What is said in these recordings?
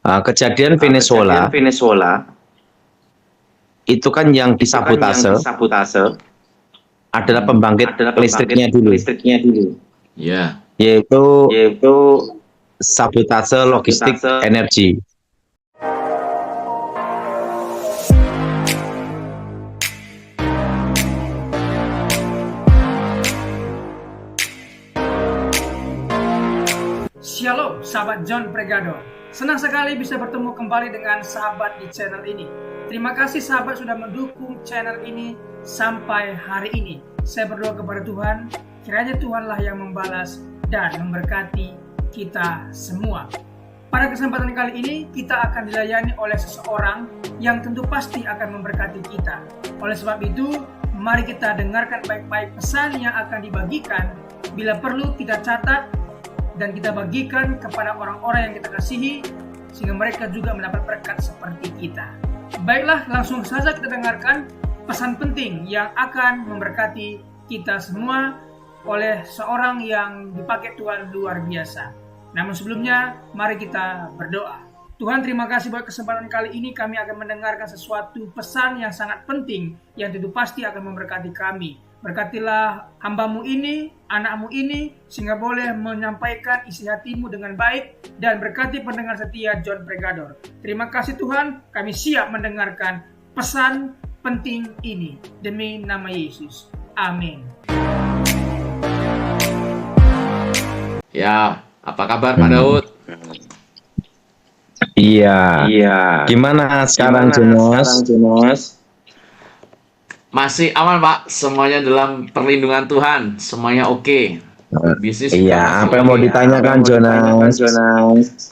Kejadian Kejadian Venezuela Venezuela itu kan yang itu kan yang disabotase disabotase adalah pembangkit adalah pembangkit listriknya dulu, listriknya dulu, Ya, yaitu yaitu sabotase logistik sabotase. energi. Shalom sahabat John Pregado. Senang sekali bisa bertemu kembali dengan sahabat di channel ini. Terima kasih sahabat sudah mendukung channel ini sampai hari ini. Saya berdoa kepada Tuhan, kiranya Tuhanlah yang membalas dan memberkati kita semua. Pada kesempatan kali ini kita akan dilayani oleh seseorang yang tentu pasti akan memberkati kita. Oleh sebab itu, mari kita dengarkan baik-baik pesan yang akan dibagikan. Bila perlu kita catat dan kita bagikan kepada orang-orang yang kita kasihi, sehingga mereka juga mendapat berkat seperti kita. Baiklah, langsung saja kita dengarkan pesan penting yang akan memberkati kita semua oleh seorang yang dipakai Tuhan luar biasa. Namun sebelumnya, mari kita berdoa. Tuhan, terima kasih buat kesempatan kali ini kami akan mendengarkan sesuatu pesan yang sangat penting yang tentu pasti akan memberkati kami. Berkatilah hambamu ini, anakmu ini, sehingga boleh menyampaikan isi hatimu dengan baik, dan berkati pendengar setia John Pregador. Terima kasih Tuhan, kami siap mendengarkan pesan penting ini. Demi nama Yesus. Amin. ya. Apa kabar Pak Daud? Iya. Gimana sekarang, Jonas? Masih aman Pak, semuanya dalam perlindungan Tuhan, semuanya oke. Bisnis juga Iya, masih apa yang mau oke. ditanyakan, Jonas?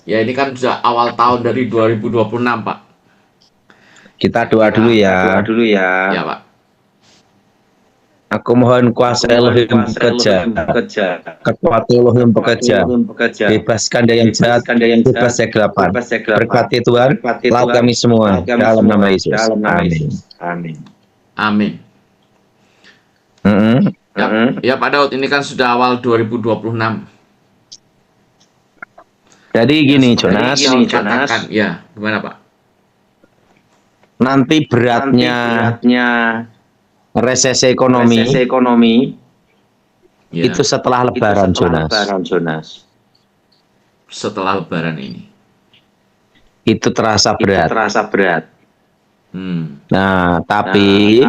Ya ini kan sudah awal tahun dari 2026 Pak. Kita doa dulu ya. Ya Pak. Aku mohon kuasa Elohim bekerja, kekuatan Elohim bekerja, bebaskan dia yang jahat, bebas kegelapan. Berkati Tuhan, laut kami semua, dalam nama Yesus. Amin. Amin. Ya Pak Daud, ini kan sudah awal 2026. Jadi gini, seperti Jonas. yang katakan, ya gimana Pak? Nanti beratnya resesi ekonomi Ya, itu setelah Lebaran, Jonas. setelah Lebaran ini. Itu terasa berat. Nah, tapi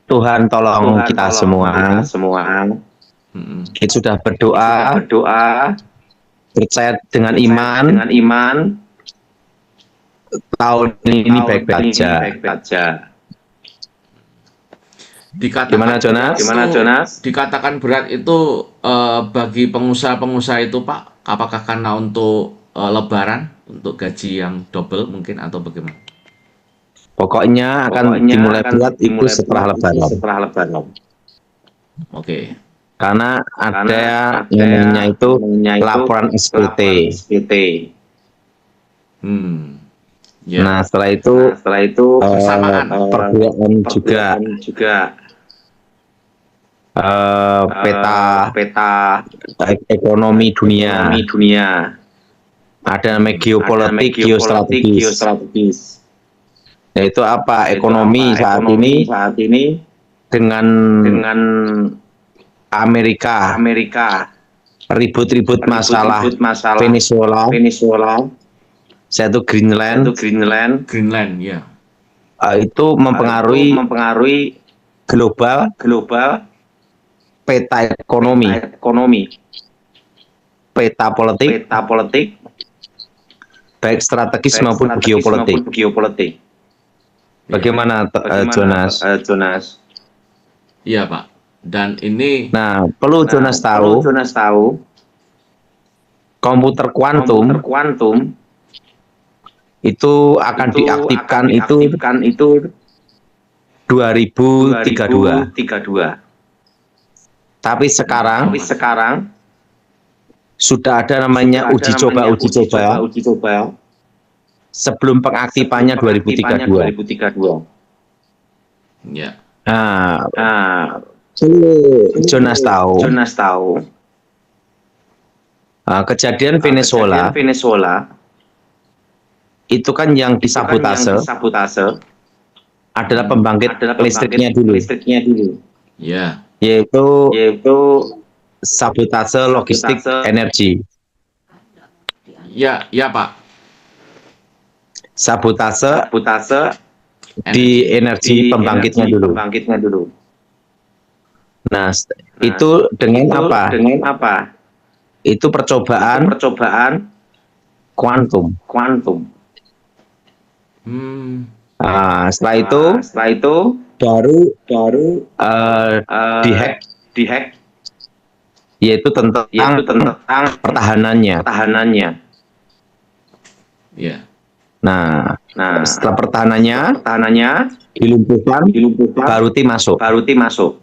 Tuhan tolong kita semua. Kita sudah berdoa, percaya dengan iman, tahun ini baik-baik aja. Gimana, Jonas? Dikatakan berat itu bagi pengusaha-pengusaha itu Pak, apakah karena untuk Lebaran, untuk gaji yang double mungkin atau bagaimana? Pokoknya akan dimulai berat itu setelah Lebaran. Oke. Karena ada yang namanya itu laporan SPT. Ya. Nah, setelah itu Bersamaan. perbuatan juga peta ekonomi dunia. Ada namanya geopolitik, geostrategis. Yaitu apa? Ekonomi saat ini dengan Amerika ribut-ribut masalah Venezuela, satu Greenland, Ya. itu mempengaruhi global peta ekonomi, peta politik, baik strategis maupun geopolitik. Bagaimana, Jonas? Iya Pak. Dan ini Nah, perlu Jonas tahu, komputer kuantum itu akan diaktifkan itu 2032. Tapi sekarang sudah ada namanya uji coba sebelum pengaktifannya 2032. ya. Nah, Jonas tahu. Kejadian Venezuela itu kan yang disabotase adalah pembangkit listriknya dulu, Ya. yaitu sabotase logistik energi. Ya, ya Pak. Sabotase di energi pembangkitnya dulu. Nah, itu dengan apa? Itu percobaan kuantum. Nah, setelah itu baru dihack, yaitu tentang pertahanannya. Ya. Nah, setelah pertahanannya dilumpuhkan, Baruti masuk.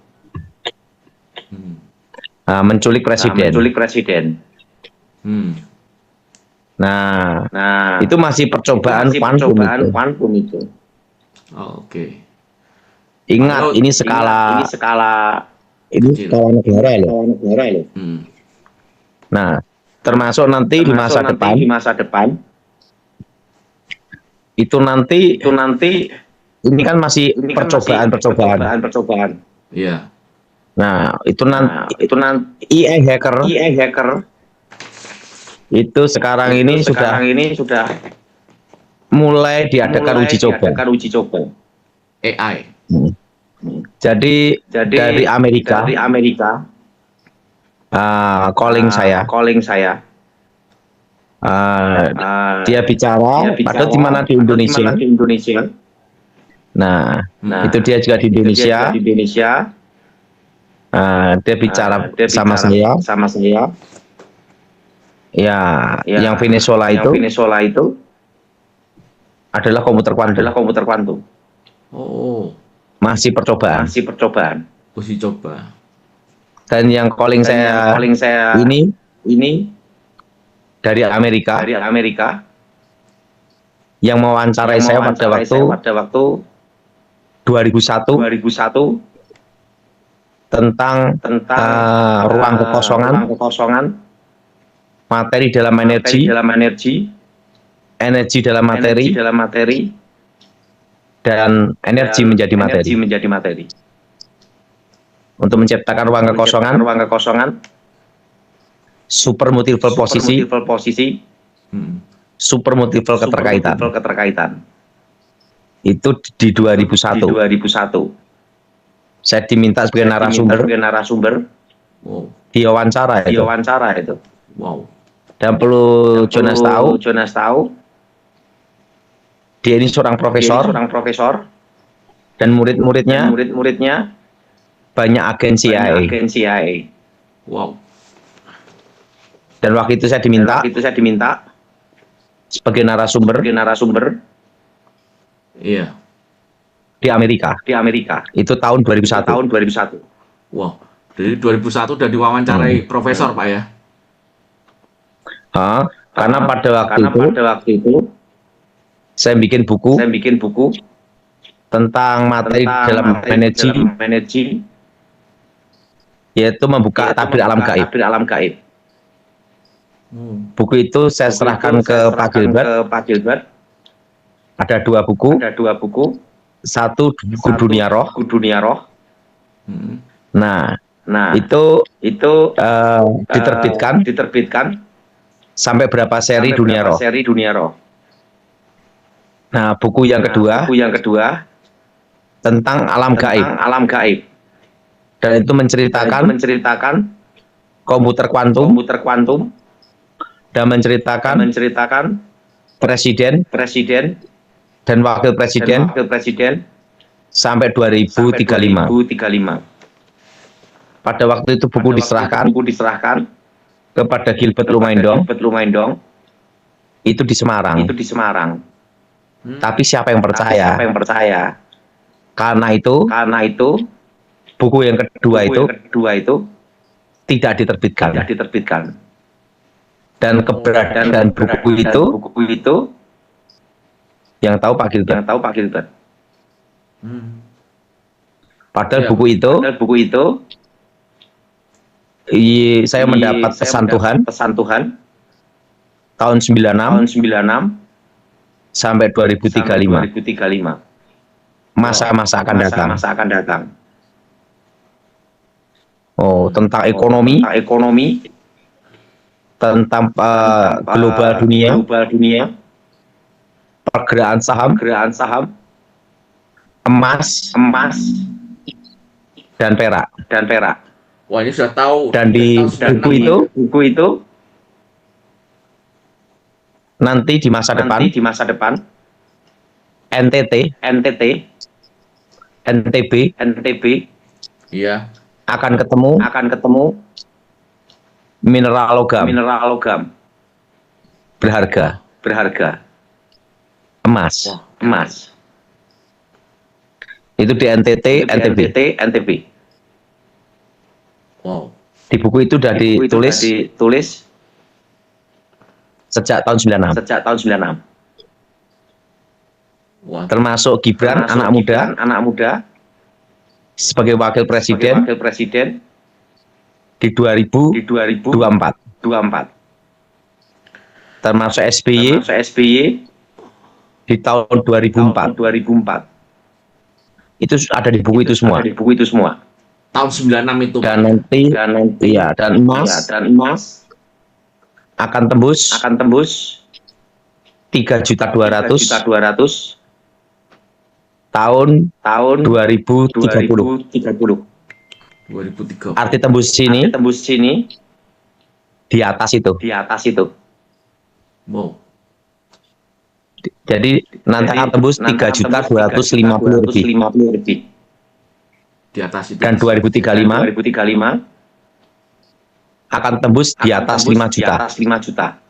Nah, menculik presiden. Nah, itu masih percobaan kuantum itu. Oh, oke. Ingat, ini skala negara loh. Nah, termasuk nanti di masa depan itu nanti ini kan masih percobaan. Iya. Nah, itu nanti AI hacker itu sekarang ini sudah mulai diadakan uji coba. AI. Jadi dari Amerika calling saya. Dia bicara, padahal di mana di Indonesia. Nah, itu dia juga di Indonesia. Dia bicara sama saya. Ya, yang Venezuela itu adalah komputer kuantum. Oh, masih percobaan. uji coba. Dan yang calling saya ini dari Amerika. Yang mewawancarai saya pada waktu 2001 tentang ruang kekosongan, materi dalam energi dalam materi, dan energi menjadi materi. Untuk menciptakan ruang kekosongan, super multiple posisi, super multiple keterkaitan. Itu di 2001. Saya diminta sebagai narasumber. Wow. Diwawancara itu. Wow. Dan perlu Jonas tahu, dia ini seorang profesor, dan murid-muridnya banyak agen CIA. Wow. Dan waktu itu saya diminta sebagai narasumber. Iya. Di Amerika. Itu tahun 2001. Wow. Jadi 2001 udah diwawancarai profesor, Pak ya? Karena pada waktu itu saya bikin buku tentang materi dalam energi, yaitu membuka tabir alam gaib. Buku itu saya serahkan ke Pak Gilbert. Ada dua buku. Satu buku Dunia Roh. Nah, itu diterbitkan sampai berapa seri Dunia Roh. Nah, buku yang kedua tentang alam gaib. Dan itu menceritakan komputer kuantum dan menceritakan presiden dan wakil presiden sampai 2035. Pada waktu itu buku diserahkan kepada Gilbert Lumaindong. Itu di Semarang. Tapi siapa yang percaya? Karena itu buku yang kedua itu tidak diterbitkan. Dan keberadaan buku itu yang tahu Pak Gilbert. Padahal buku itu saya mendapat pesan Tuhan tahun 96 sampai 2035. Masa-masa akan datang. Oh, tentang ekonomi, tentang global dunia, pergerakan saham, emas, dan perak. Wah, ini sudah tahu. Dan di buku itu nanti di masa depan NTT, NTB Iya. akan ketemu mineral logam berharga emas. Itu di NTT, NTB. Wow. Di buku itu sudah ditulis sejak tahun 96. Wah. Termasuk Gibran, anak muda sebagai wakil presiden di 2024. Termasuk SBY di tahun 2004. Itu ada di buku itu semua. Tahun 96 itu. Dan nanti ya, dan emas akan tembus 3.200.000 tahun 2030. 2003. Arti tembus sini di atas itu. Wow. Jadi nanti akan tembus 3.250.000. Di atas itu. Dan 2035 akan tembus di atas 5 juta.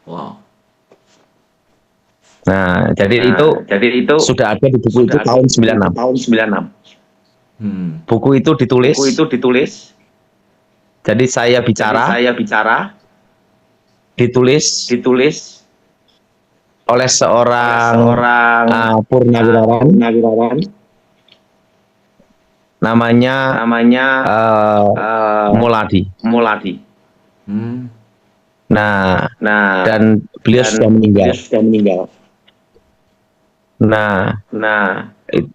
Wow. Nah, jadi itu sudah ada di buku itu tahun 96. Buku itu ditulis. Jadi saya bicara ditulis oleh seorang purnawirawan namanya Muladi. Nah, dan beliau sudah meninggal. Nah,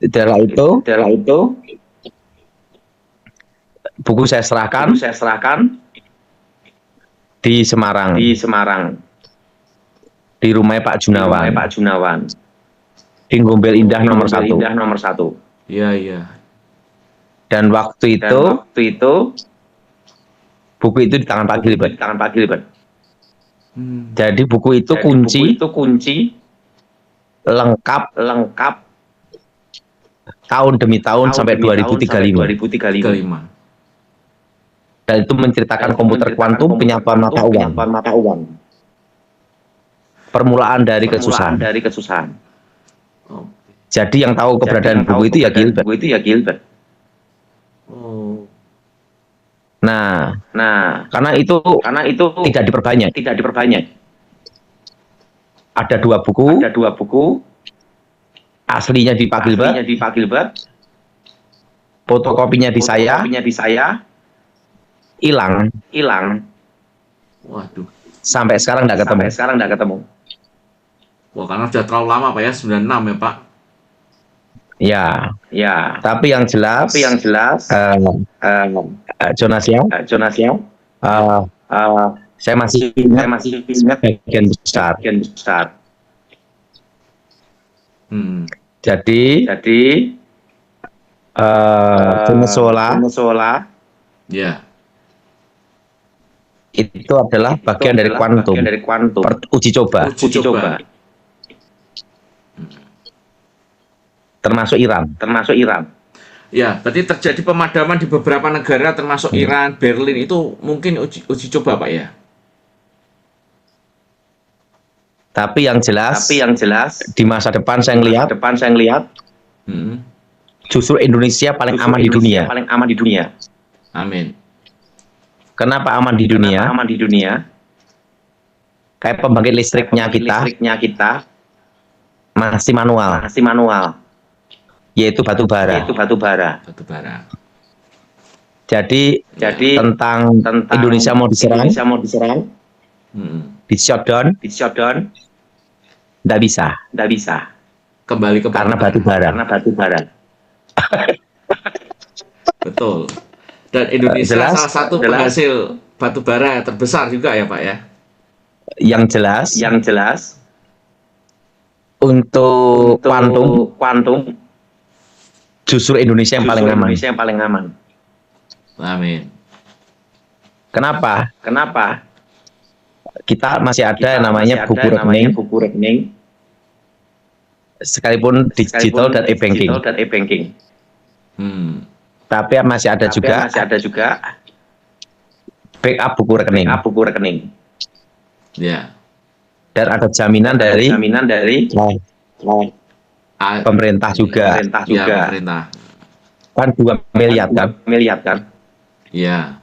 setelah itu buku saya serahkan di Semarang. Di rumah Pak Junawan. Di Gombel Indah nomor 1. Iya. Dan waktu itu buku itu di tangan Pak Gilbert. Jadi buku itu kunci lengkap tahun demi tahun sampai 2035. Dan itu menceritakan komputer kuantum, penyatuan mata uang. Permulaan dari kesusahan. Oh. Jadi yang tahu keberadaan buku itu ya Gilbert. Oh. Nah, karena itu tidak diperbanyak. Ada dua buku. Aslinya di Pak Gilbert. Fotokopinya di saya. Hilang. Waduh. Sampai sekarang tidak ketemu. Wah, karena sudah terlalu lama Pak ya, 96 ya Pak. Ya. Tapi yang jelas Jonas Young, saya masih ingat bagian besar. Jadi Venezuela Ya. itu adalah bagian dari kuantum. Uji coba. Termasuk Iran. Ya, berarti terjadi pemadaman di beberapa negara termasuk Iran, Berlin, itu mungkin uji coba Pak ya. Tapi yang jelas di masa depan saya ngelihat justru Indonesia paling aman di dunia. Amin. Kenapa aman di dunia? Kayak pembangkit listriknya kita masih manual. Yaitu batu bara. Jadi tentang Indonesia mau diserang, di shutdown, Tidak bisa. Kembali ke Karena batu bara. Betul. Dan Indonesia Jelas? salah satu penghasil batu bara terbesar juga ya Pak ya. Yang jelas untuk kuantum justru Indonesia yang paling aman. Amin. Kenapa? Kita masih ada yang namanya buku rekening, sekalipun digital dan e-banking. Tapi masih ada juga backup buku rekening. Ya. Dan ada jaminan dari pemerintah juga. Ya, pemerintah. Kan 2 miliar kan? Iya.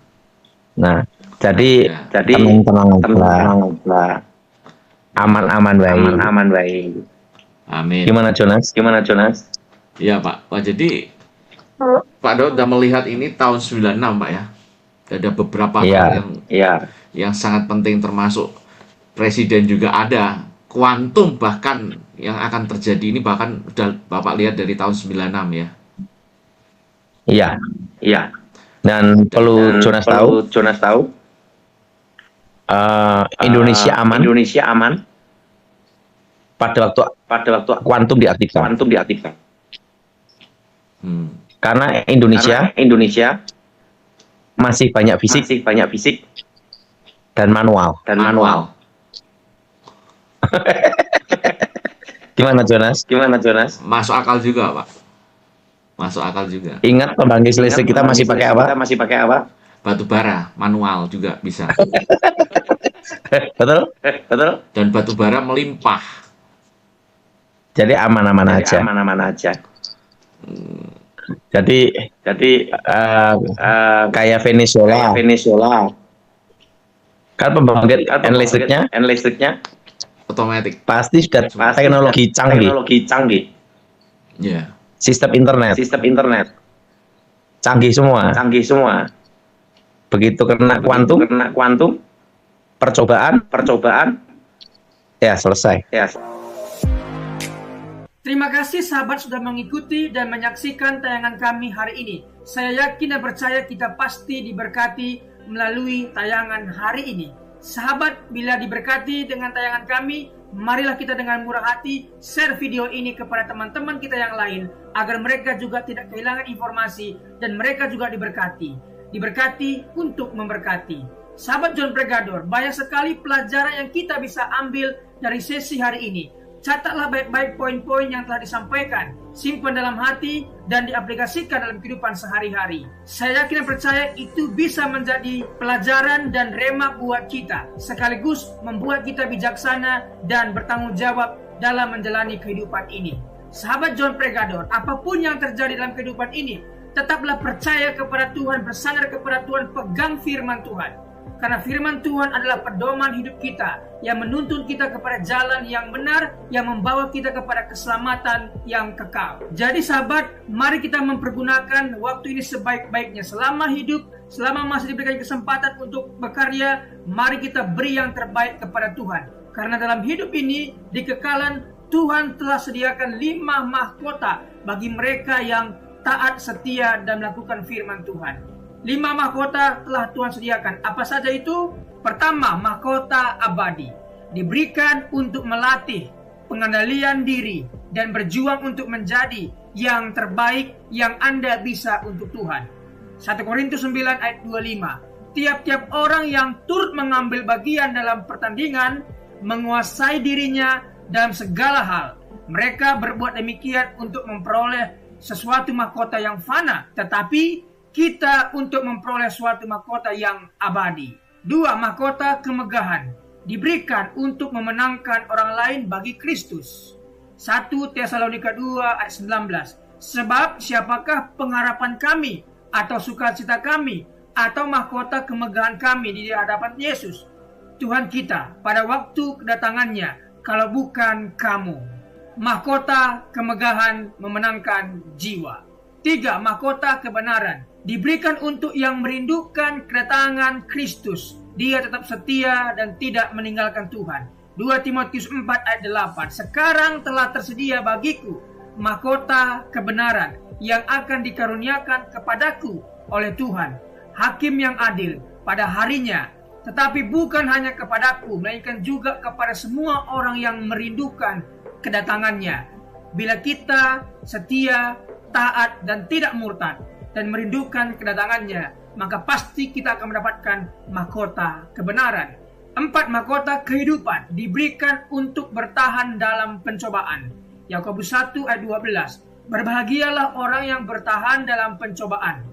Nah, jadi tenang aja. Aman baik. Amin. Gimana Jonas? Iya Pak. Wah, jadi Pak Daud udah melihat ini tahun 96 Pak ya. Ada beberapa hal yang sangat penting, termasuk presiden juga ada, kuantum bahkan yang akan terjadi ini bahkan udah Bapak lihat dari tahun 96 ya. Iya. Dan perlu Jonas tahu Indonesia aman pada waktu kuantum diaktifkan. Karena Indonesia masih banyak fisik dan manual. Gimana Jonas? Masuk akal juga Pak. Ingat pembangkit listrik kita masih pakai apa? Batu bara manual juga bisa. Betul? Dan batu bara melimpah. Jadi aman-aman aja. Jadi kayak Venezuela. Kan pembangkit listriknya Otomatis. pasti sudah teknologi canggih. Ya. Sistem internet canggih semua. Begitu kena kuantum, percobaan, ya selesai. Terima kasih sahabat sudah mengikuti dan menyaksikan tayangan kami hari ini. Saya yakin dan percaya kita pasti diberkati melalui tayangan hari ini. Sahabat, bila diberkati dengan tayangan kami, marilah kita dengan murah hati share video ini kepada teman-teman kita yang lain, agar mereka juga tidak kehilangan informasi dan mereka juga diberkati untuk memberkati. Sahabat John Pregador, banyak sekali pelajaran yang kita bisa ambil dari sesi hari ini. Catatlah baik-baik poin-poin yang telah disampaikan, simpan dalam hati dan diaplikasikan dalam kehidupan sehari-hari. Saya yakin dan percaya itu bisa menjadi pelajaran dan rema buat kita, sekaligus membuat kita bijaksana dan bertanggung jawab dalam menjalani kehidupan ini. Sahabat John Pregador, apapun yang terjadi dalam kehidupan ini, tetaplah percaya kepada Tuhan, bersandar kepada Tuhan, pegang firman Tuhan. Karena firman Tuhan adalah pedoman hidup kita, yang menuntun kita kepada jalan yang benar, yang membawa kita kepada keselamatan yang kekal. Jadi sahabat, mari kita mempergunakan waktu ini sebaik-baiknya. Selama hidup, selama masih diberikan kesempatan untuk berkarya, mari kita beri yang terbaik kepada Tuhan. Karena dalam hidup ini, di kekalan, Tuhan telah sediakan 5 mahkota bagi mereka yang taat, setia, dan melakukan firman Tuhan. 5 mahkota telah Tuhan sediakan. Apa saja itu? Pertama, mahkota abadi. Diberikan untuk melatih pengendalian diri dan berjuang untuk menjadi yang terbaik yang Anda bisa untuk Tuhan. 1 Korintus 9 ayat 25. Tiap-tiap orang yang turut mengambil bagian dalam pertandingan menguasai dirinya dalam segala hal. Mereka berbuat demikian untuk memperoleh sesuatu mahkota yang fana, tetapi kita untuk memperoleh suatu mahkota yang abadi. 2. Mahkota kemegahan diberikan untuk memenangkan orang lain bagi Kristus. 1 Tesalonika 2 ayat 19. Sebab siapakah pengharapan kami atau sukacita kami atau mahkota kemegahan kami di hadapan Yesus Tuhan kita pada waktu kedatangannya, kalau bukan kamu. Mahkota kemegahan memenangkan jiwa. 3. Mahkota kebenaran diberikan untuk yang merindukan kedatangan Kristus. Dia tetap setia dan tidak meninggalkan Tuhan. 2 Timotius 4 ayat 8. Sekarang telah tersedia bagiku mahkota kebenaran yang akan dikaruniakan kepadaku oleh Tuhan, Hakim yang adil pada harinya, tetapi bukan hanya kepadaku, melainkan juga kepada semua orang yang merindukan kedatangannya. Bila kita setia, taat, dan tidak murtad, dan merindukan kedatangannya, maka pasti kita akan mendapatkan mahkota kebenaran. 4 mahkota kehidupan diberikan untuk bertahan dalam pencobaan. Yakobus 1 ayat 12. Berbahagialah orang yang bertahan dalam pencobaan,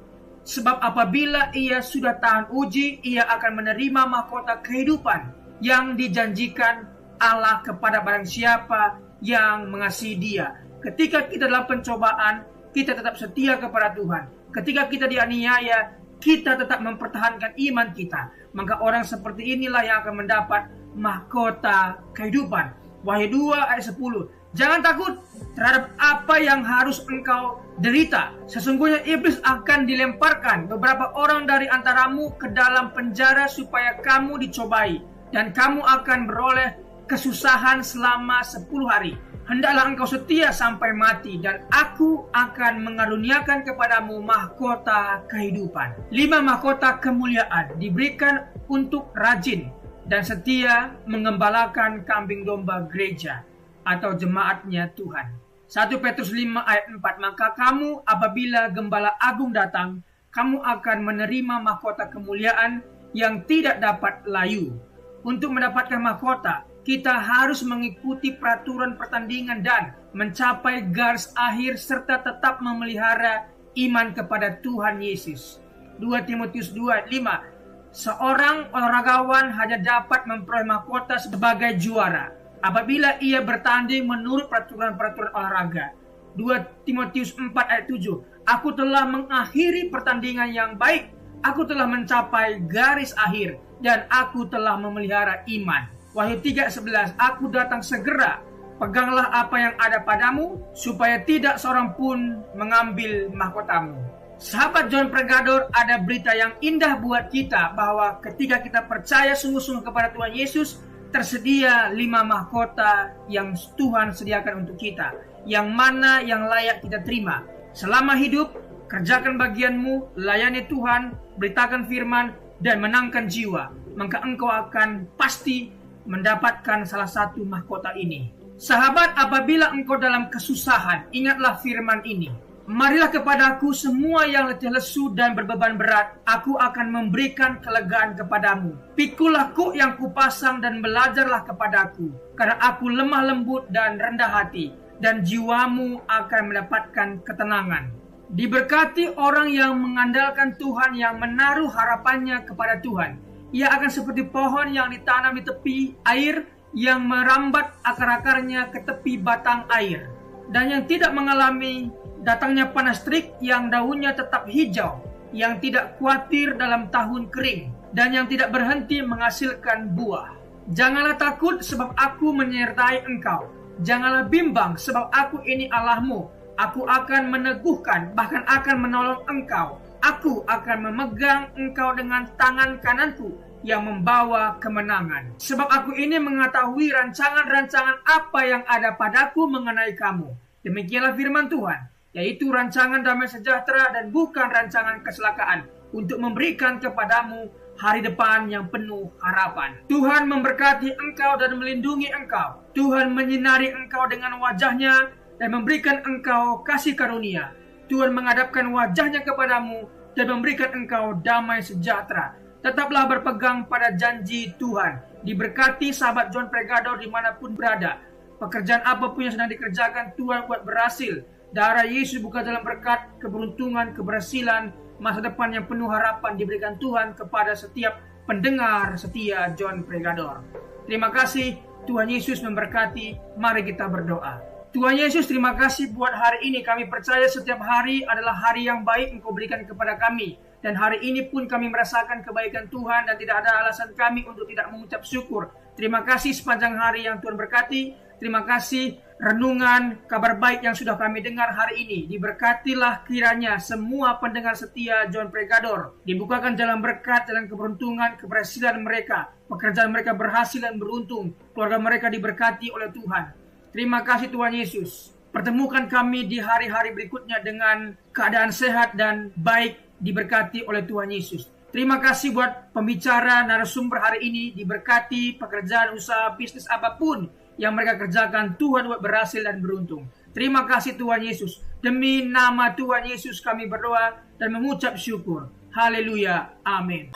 sebab apabila ia sudah tahan uji, ia akan menerima mahkota kehidupan yang dijanjikan Allah kepada barang siapa yang mengasihi Dia. Ketika kita dalam pencobaan, kita tetap setia kepada Tuhan. Ketika kita dianiaya, kita tetap mempertahankan iman kita. Maka orang seperti inilah yang akan mendapat mahkota kehidupan. Wahyu 2 ayat 10. Jangan takut terhadap apa yang harus engkau derita. Sesungguhnya iblis akan dilemparkan beberapa orang dari antaramu ke dalam penjara supaya kamu dicobai, dan kamu akan beroleh kesusahan selama 10 hari. Hendaklah engkau setia sampai mati, dan aku akan mengaruniakan kepadamu mahkota kehidupan. 5 mahkota kemuliaan diberikan untuk rajin dan setia mengembalakan kambing domba gereja atau jemaatnya Tuhan. 1 Petrus 5 ayat 4. Maka kamu apabila gembala agung datang, kamu akan menerima mahkota kemuliaan yang tidak dapat layu. Untuk mendapatkan mahkota, kita harus mengikuti peraturan pertandingan dan mencapai garis akhir serta tetap memelihara iman kepada Tuhan Yesus. 2 Timotius 2 ayat 5. Seorang olahragawan hanya dapat memperoleh mahkota sebagai juara apabila ia bertanding menurut peraturan-peraturan olahraga. 2 Timotius 4 ayat 7. Aku telah mengakhiri pertandingan yang baik, aku telah mencapai garis akhir, dan aku telah memelihara iman. Wahyu 3:11. Aku datang segera, peganglah apa yang ada padamu, supaya tidak seorang pun mengambil mahkotamu. Sahabat John Pregador, ada berita yang indah buat kita, bahwa ketika kita percaya sungguh-sungguh kepada Tuhan Yesus, tersedia 5 mahkota yang Tuhan sediakan untuk kita, yang mana yang layak kita terima. Selama hidup, kerjakan bagianmu, layani Tuhan, beritakan firman, dan menangkan jiwa, maka engkau akan pasti mendapatkan salah satu mahkota ini. Sahabat, apabila engkau dalam kesusahan, ingatlah firman ini. Marilah kepadaku semua yang letih lesu dan berbeban berat, aku akan memberikan kelegaan kepadamu. Pikulah kuk yang kupasang dan belajarlah kepadaku, karena aku lemah lembut dan rendah hati, dan jiwamu akan mendapatkan ketenangan. Diberkati orang yang mengandalkan Tuhan, yang menaruh harapannya kepada Tuhan. Ia akan seperti pohon yang ditanam di tepi air, yang merambat akar-akarnya ke tepi batang air, dan yang tidak mengalami datangnya panas terik, yang daunnya tetap hijau, yang tidak khawatir dalam tahun kering, dan yang tidak berhenti menghasilkan buah. Janganlah takut, sebab aku menyertai engkau. Janganlah bimbang, sebab aku ini Allahmu. Aku akan meneguhkan, bahkan akan menolong engkau. Aku akan memegang engkau dengan tangan kananku yang membawa kemenangan. Sebab aku ini mengetahui rancangan-rancangan apa yang ada padaku mengenai kamu. Demikianlah firman Tuhan, yaitu rancangan damai sejahtera dan bukan rancangan kecelakaan, untuk memberikan kepadamu hari depan yang penuh harapan. Tuhan memberkati engkau dan melindungi engkau. Tuhan menyinari engkau dengan wajahnya dan memberikan engkau kasih karunia. Tuhan menghadapkan wajahnya kepadamu dan memberikan engkau damai sejahtera. Tetaplah berpegang pada janji Tuhan. Diberkati sahabat John Pregador dimanapun berada. Pekerjaan apapun yang sedang dikerjakan, Tuhan buat berhasil. Darah Yesus buka dalam berkat, keberuntungan, keberhasilan, masa depan yang penuh harapan diberikan Tuhan kepada setiap pendengar setia John Pregador. Terima kasih, Tuhan Yesus memberkati. Mari kita berdoa. Tuhan Yesus, terima kasih buat hari ini. Kami percaya setiap hari adalah hari yang baik Engkau berikan kepada kami. Dan hari ini pun kami merasakan kebaikan Tuhan dan tidak ada alasan kami untuk tidak mengucap syukur. Terima kasih sepanjang hari yang Tuhan berkati. Terima kasih renungan kabar baik yang sudah kami dengar hari ini. Diberkatilah kiranya semua pendengar setia John Pregador. Dibukakan jalan berkat, jalan keberuntungan, keberhasilan mereka. Pekerjaan mereka berhasil dan beruntung. Keluarga mereka diberkati oleh Tuhan. Terima kasih Tuhan Yesus. Pertemukan kami di hari-hari berikutnya dengan keadaan sehat dan baik, diberkati oleh Tuhan Yesus. Terima kasih buat pembicara narasumber hari ini, diberkati pekerjaan, usaha, bisnis apapun yang mereka kerjakan, Tuhan buat berhasil dan beruntung. Terima kasih Tuhan Yesus. Demi nama Tuhan Yesus kami berdoa dan mengucap syukur. Haleluya. Amin.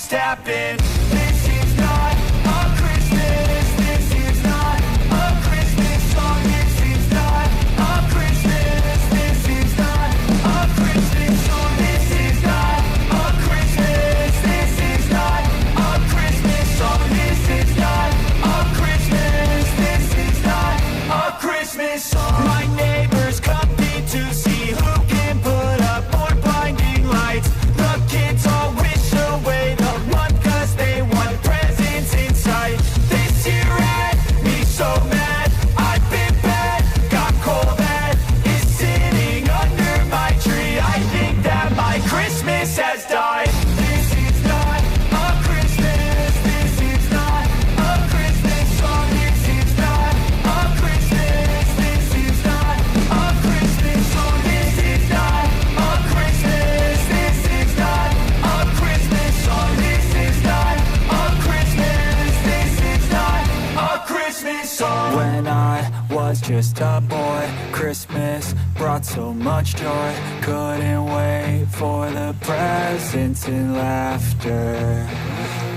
just happened. This is not a Christmas. This is not a Christmas song. This is not a Christmas. This is not a Christmas song. This is not a Christmas. This is not a Christmas song. This is not a Christmas. This is not a Christmas song. My neighbors compete to see who can put up more blinding lights. The kids all wish away the month 'cause they want presents in sight. This year had me so mad, I've been bad, got coal that is sitting under my tree. I think that my Christmas has died. This is not a Christmas. This is not a Christmas song. This is not a Christmas. This is not a Christmas song. This is not a Christmas. This is not a Christmas song. This is not a Christmas. This is not a Christmas song. When I was just a boy, Christmas brought so much joy. Couldn't wait for the presents and laughter.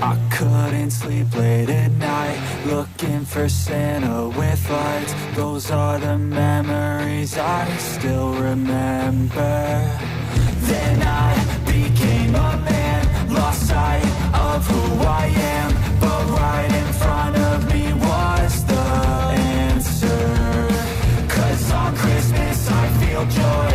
I couldn't sleep late at night, looking for Santa with lights. Those are the memories I still remember. Then I became a man, lost sight of who I am, but right in front of me was the answer. 'Cause on Christmas I feel joy,